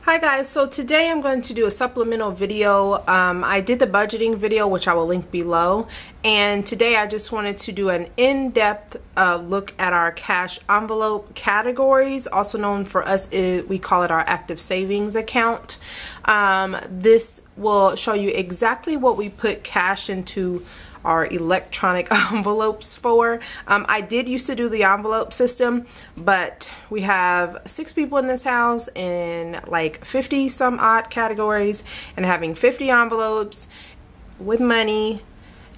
Hi guys, so today I'm going to do a supplemental video. I did the budgeting video, which I will link below, and today I just wanted to do an in-depth look at our cash envelope categories, also known for us, we call it our active savings account. This will show you exactly what we put cash into our electronic envelopes for. I did used to do the envelope system, but we have 6 people in this house and like 50 some odd categories, and having 50 envelopes with money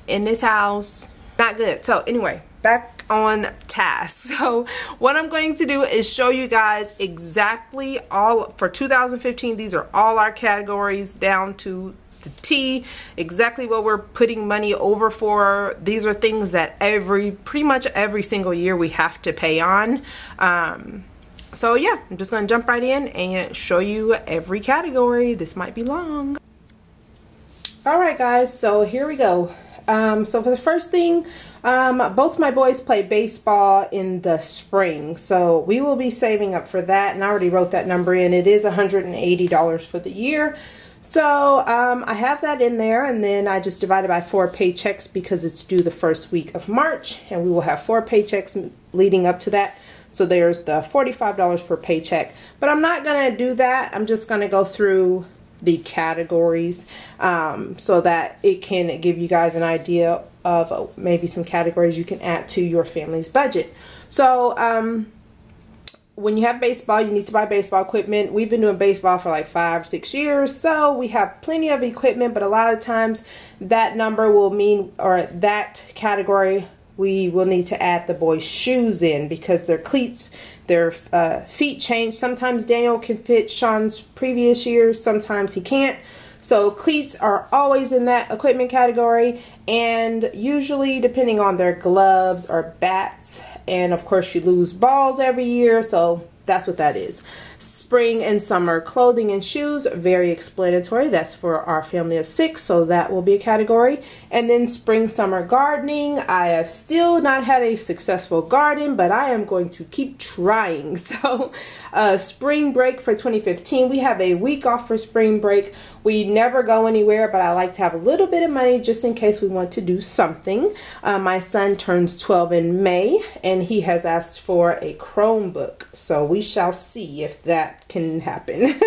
in this house, not good. So anyway, back on task. So what I'm going to do is show you guys exactly all for 2015. These are all our categories down to the T, exactly what we're putting money over for. These are things that pretty much every single year we have to pay on. So yeah, I'm just gonna jump right in and show you every category. This might be long. Alright guys, so here we go. So for the first thing, both my boys play baseball in the spring, so we will be saving up for that, and I already wrote that number in. It is $180 for the year. So I have that in there, and then I just divided by 4 paychecks because it's due the first week of March, and we will have 4 paychecks leading up to that. So there's the $45 per paycheck. But I'm not going to do that. I'm just going to go through the categories so that it can give you guys an idea of maybe some categories you can add to your family's budget. So when you have baseball, you need to buy baseball equipment. We've been doing baseball for like 5 or 6 years, so we have plenty of equipment, but a lot of times that number will mean, or that category, we will need to add the boys' shoes in because their cleats, their feet change. Sometimes Daniel can fit Sean's previous years, sometimes he can't. So cleats are always in that equipment category, and usually depending on their gloves or bats, and of course you lose balls every year, so that's what that is. Spring and summer clothing and shoes, very explanatory. That's for our family of 6, so that will be a category. And then spring summer gardening. I have still not had a successful garden, but I am going to keep trying. So spring break for 2015, we have a week off for spring break. We never go anywhere, but I like to have a little bit of money just in case we want to do something. My son turns 12 in May, and he has asked for a Chromebook, so we shall see if that can happen.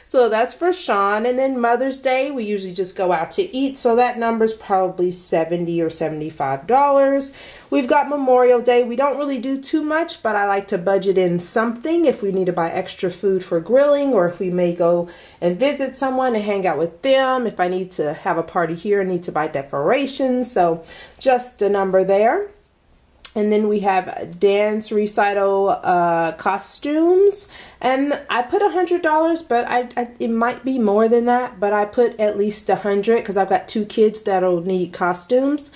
So that's for Sean. And then Mother's Day, we usually just go out to eat, so that number's probably $70 or $75. We've got Memorial Day. We don't really do too much, but I like to budget in something if we need to buy extra food for grilling, or if we may go and visit someone and hang out with them. If I need to have a party here, I need to buy decorations, so just a number there. And then we have dance recital costumes, and I put $100, but it might be more than that, but I put at least $100 because I've got 2 kids that'll need costumes.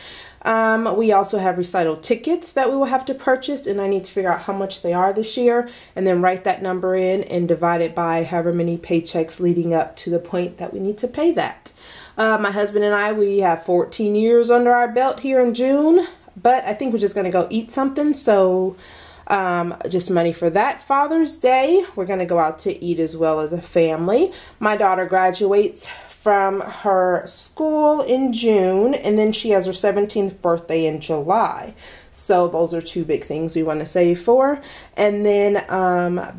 We also have recital tickets that we will have to purchase, and I need to figure out how much they are this year, and then write that number in and divide it by however many paychecks leading up to the point that we need to pay that. My husband and I, we have 14 years under our belt here in June. But I think we're just going to go eat something, so just money for that. Father's Day, we're going to go out to eat as well as a family. My daughter graduates from her school in June, and then she has her 17th birthday in July. So those are 2 big things we want to save for. And then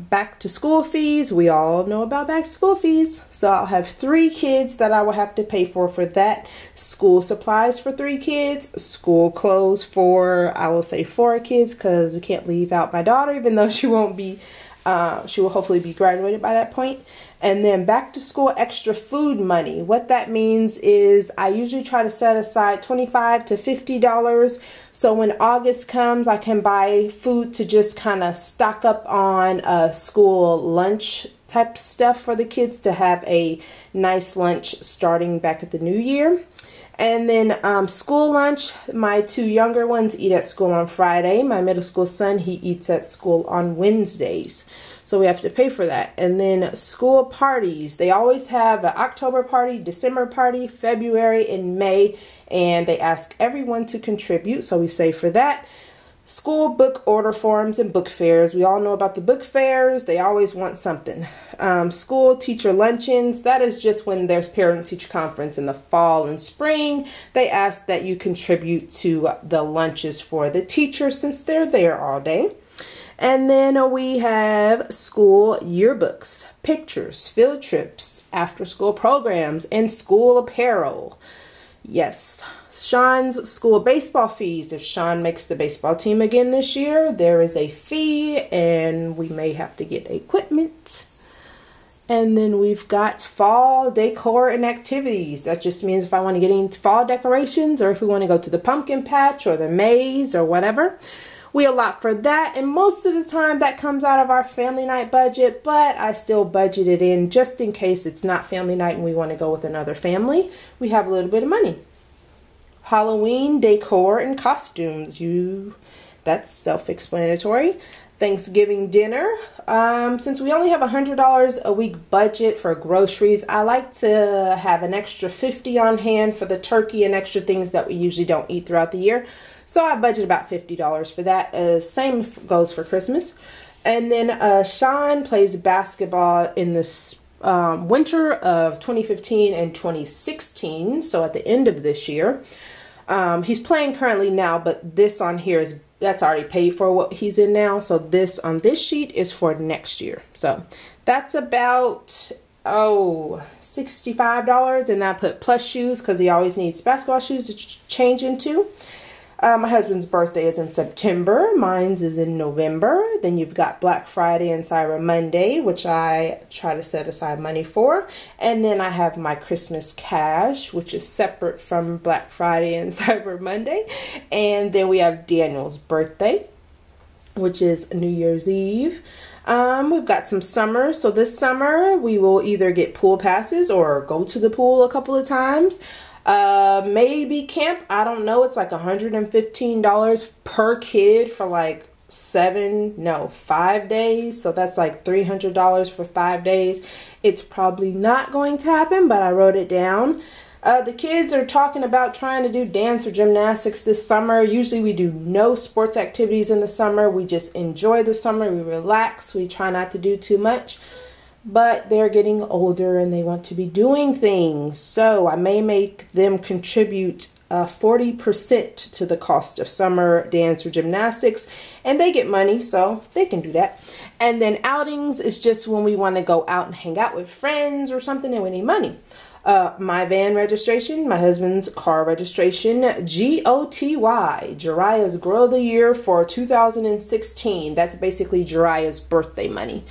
back to school fees. We all know about back to school fees. So I'll have 3 kids that I will have to pay for that. School supplies for 3 kids. School clothes for, I will say, 4 kids, because we can't leave out my daughter, even though she won't be, she will hopefully be graduated by that point. And then back to school extra food money. What that means is I usually try to set aside $25 to $50. So when August comes, I can buy food to just kind of stock up on school lunch type stuff for the kids to have a nice lunch starting back at the new year. And then school lunch, my 2 younger ones eat at school on Friday. My middle school son, he eats at school on Wednesdays. So we have to pay for that. And then school parties. They always have an October party, December party, February, and May. And they ask everyone to contribute, so we save for that. School book order forms and book fairs. We all know about the book fairs. They always want something. School teacher luncheons. That is just when there's parent-teacher conference in the fall and spring. They ask that you contribute to the lunches for the teachers since they're there all day. And then we have school yearbooks, pictures, field trips, after-school programs, and school apparel. Yes. Sean's school baseball fees. If Sean makes the baseball team again this year, there is a fee and we may have to get equipment. And then we've got fall decor and activities. That just means if I want to get into fall decorations or if we want to go to the pumpkin patch or the maze or whatever, we allot for that. And most of the time that comes out of our family night budget, but I still budget it in just in case it's not family night and we want to go with another family. We have a little bit of money. Halloween decor and costumes. That's self-explanatory. Thanksgiving dinner. Since we only have $100 a week budget for groceries, I like to have an extra $50 on hand for the turkey and extra things that we usually don't eat throughout the year. So I budget about $50 for that. Same goes for Christmas. And then Sean plays basketball in the winter of 2015 and 2016. So at the end of this year. He's playing currently now, but this on here that's already paid for what he's in now. So this on this sheet is for next year. So that's about, $65. And I put plus shoes because he always needs basketball shoes to change into. My husband's birthday is in September. Mine's is in November. Then you've got Black Friday and Cyber Monday, which I try to set aside money for. And then I have my Christmas cash, which is separate from Black Friday and Cyber Monday. And then we have Daniel's birthday, which is New Year's Eve. We've got some summer. So this summer we will either get pool passes or go to the pool a couple of times. Maybe camp. I don't know. It's like $115 per kid for like 5 days. So that's like $300 for 5 days. It's probably not going to happen, but I wrote it down. The kids are talking about trying to do dance or gymnastics this summer. Usually we do no sports activities in the summer. We just enjoy the summer. We relax. We try not to do too much. But they're getting older and they want to be doing things. So I may make them contribute 40% to the cost of summer dance or gymnastics. And they get money, so they can do that. And then outings is just when we want to go out and hang out with friends or something and we need money. My van registration, my husband's car registration, GOTY, Jariah's Girl of the Year for 2016. That's basically Jariah's birthday money.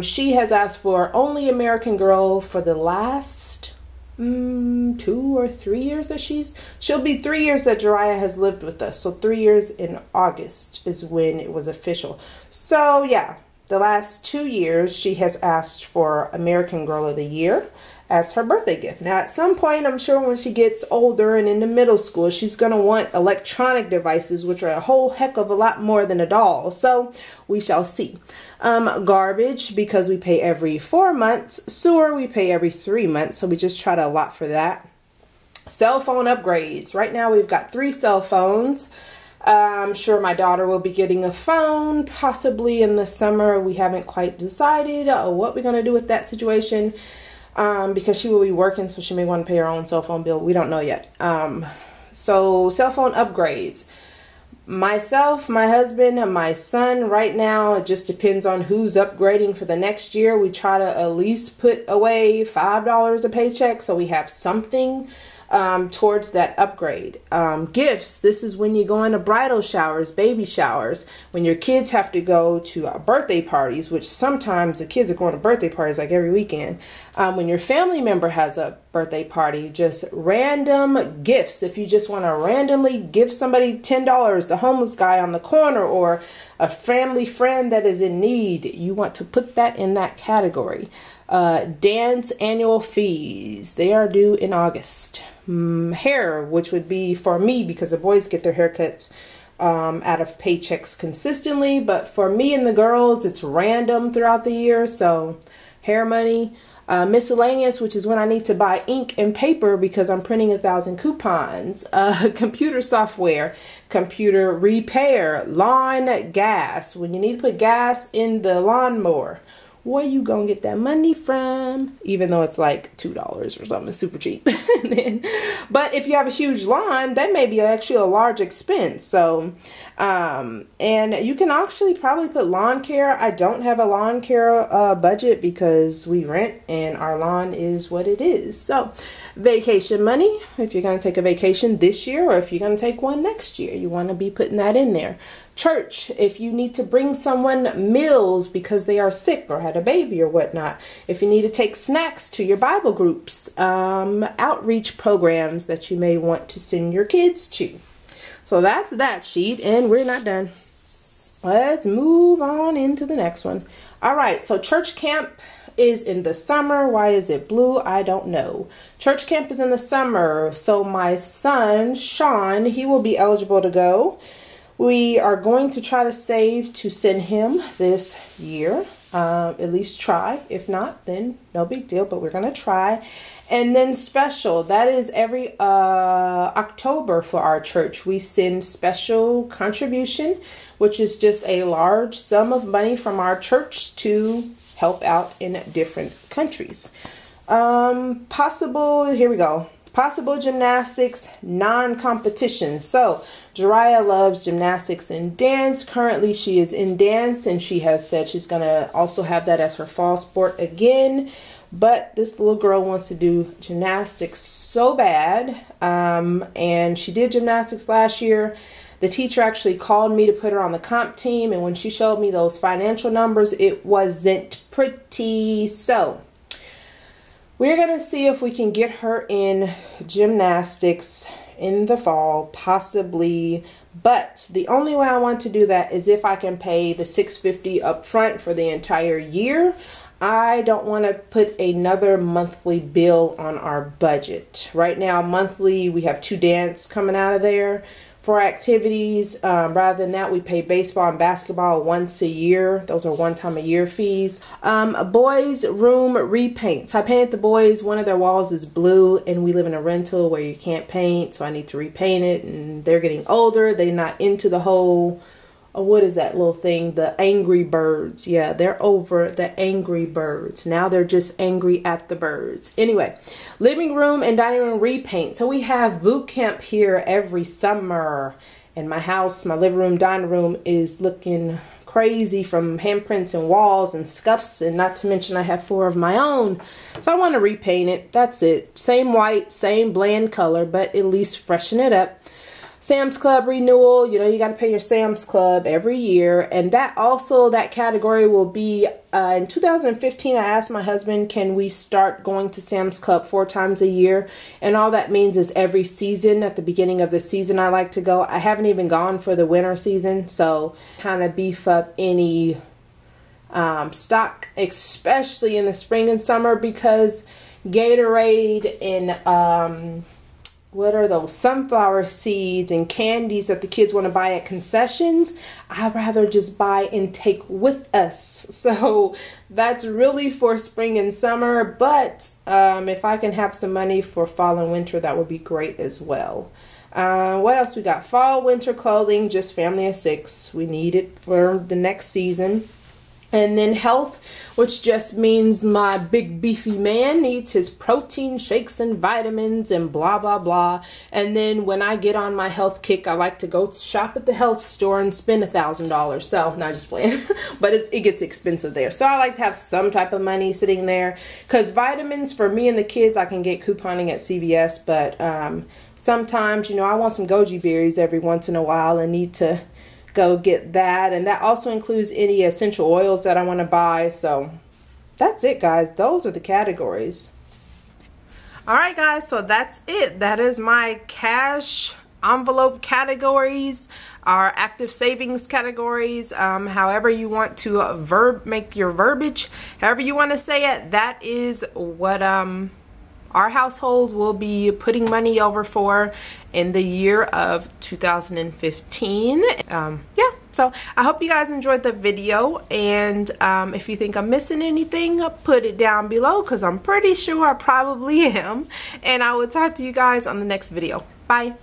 She has asked for only American Girl for the last 2 or 3 years that she'll be 3 years that Jariah has lived with us. So 3 years in August is when it was official. So yeah, the last 2 years she has asked for American Girl of the Year as her birthday gift. Now at some point, I'm sure when she gets older and into middle school, she's going to want electronic devices, which are a whole heck of a lot more than a doll. So we shall see. Garbage, because we pay every 4 months. Sewer, we pay every 3 months. So we just try to allot for that. Cell phone upgrades. Right now we've got 3 cell phones. I'm sure my daughter will be getting a phone possibly in the summer. We haven't quite decided what we're going to do with that situation. Because she will be working, so she may want to pay her own cell phone bill. We don't know yet. So cell phone upgrades. Myself, my husband, and my son, right now, it just depends on who's upgrading for the next year. We try to at least put away $5 a paycheck so we have something towards that upgrade. Gifts. This is when you go into bridal showers, baby showers, when your kids have to go to birthday parties, which sometimes the kids are going to birthday parties like every weekend. When your family member has a birthday party, just random gifts. If you just want to randomly give somebody $10, the homeless guy on the corner, or a family friend that is in need, you want to put that in that category. Dance annual fees. They are due in August. Hair, which would be for me because the boys get their haircuts out of paychecks consistently, but for me and the girls it's random throughout the year, so hair money. Miscellaneous, which is when I need to buy ink and paper because I'm printing 1,000 coupons. Computer software, computer repair, lawn gas, when you need to put gas in the lawnmower. Where you gonna get that money from? Even though it's like $2 or something, it's super cheap. But if you have a huge lawn, that may be actually a large expense. So, and you can actually probably put lawn care. I don't have a lawn care budget because we rent and our lawn is what it is. So, vacation money, if you're gonna take a vacation this year or if you're gonna take one next year, you wanna be putting that in there. Church, if you need to bring someone meals because they are sick or had a baby or whatnot. If you need to take snacks to your Bible groups, outreach programs that you may want to send your kids to. So that's that sheet, and we're not done. Let's move on into the next one. All right, so church camp is in the summer. Why is it blue? I don't know. Church camp is in the summer, so my son, Sean, he will be eligible to go. We are going to try to save to send him this year. At least try. If not, then no big deal, but we're going to try. And then special, that is every October for our church. We send special contribution, which is just a large sum of money from our church to help out in different countries. Here we go. Possible gymnastics, non-competition. So, Jariah loves gymnastics and dance. Currently, she is in dance, and she has said she's going to also have that as her fall sport again. But this little girl wants to do gymnastics so bad. And she did gymnastics last year. The teacher actually called me to put her on the comp team, and when she showed me those financial numbers, it wasn't pretty. So, we're going to see if we can get her in gymnastics in the fall, possibly. But the only way I want to do that is if I can pay the $650 up front for the entire year. I don't want to put another monthly bill on our budget. Right now, monthly, we have 2 dance coming out of there. For activities, rather than that, we pay baseball and basketball once a year. Those are one-time-a-year fees. Boys' room repaints. I painted the boys. One of their walls is blue, and we live in a rental where you can't paint, so I need to repaint it. And they're getting older. They're not into the whole, what is that little thing? The Angry Birds. Yeah, they're over the Angry Birds. Now they're just angry at the birds. Anyway, living room and dining room repaint. So we have boot camp here every summer. And my house, my living room, dining room is looking crazy from handprints and walls and scuffs. And not to mention I have 4 of my own. So I want to repaint it. That's it. Same white, same bland color, but at least freshen it up. Sam's Club renewal, you know, you got to pay your Sam's Club every year. And that also, that category will be, in 2015, I asked my husband, can we start going to Sam's Club 4 times a year? And all that means is every season, at the beginning of the season, I like to go. I haven't even gone for the winter season, so kind of beef up any stock, especially in the spring and summer, because Gatorade and what are those sunflower seeds and candies that the kids want to buy at concessions, I'd rather just buy and take with us. So that's really for spring and summer, but if I can have some money for fall and winter, that would be great as well. What else we got? Fall, winter clothing, just family of 6. We need it for the next season. And then health, which just means my big beefy man needs his protein shakes and vitamins and blah, blah, blah. And then when I get on my health kick, I like to go shop at the health store and spend $1,000. So, not just playing, but it gets expensive there. So I like to have some type of money sitting there. Because vitamins, for me and the kids, I can get couponing at CVS. But sometimes, you know, I want some goji berries every once in a while and need to go get that. And that also includes any essential oils that I want to buy. So that's it, guys. Those are the categories. All right, guys, so that's it. That is my cash envelope categories, our active savings categories, however you want to make your verbiage, however you want to say it. That is what our household will be putting money over for in the year of 2015. Yeah, So I hope you guys enjoyed the video, and if you think I'm missing anything, put it down below because I'm pretty sure I probably am. And I will talk to you guys on the next video. Bye.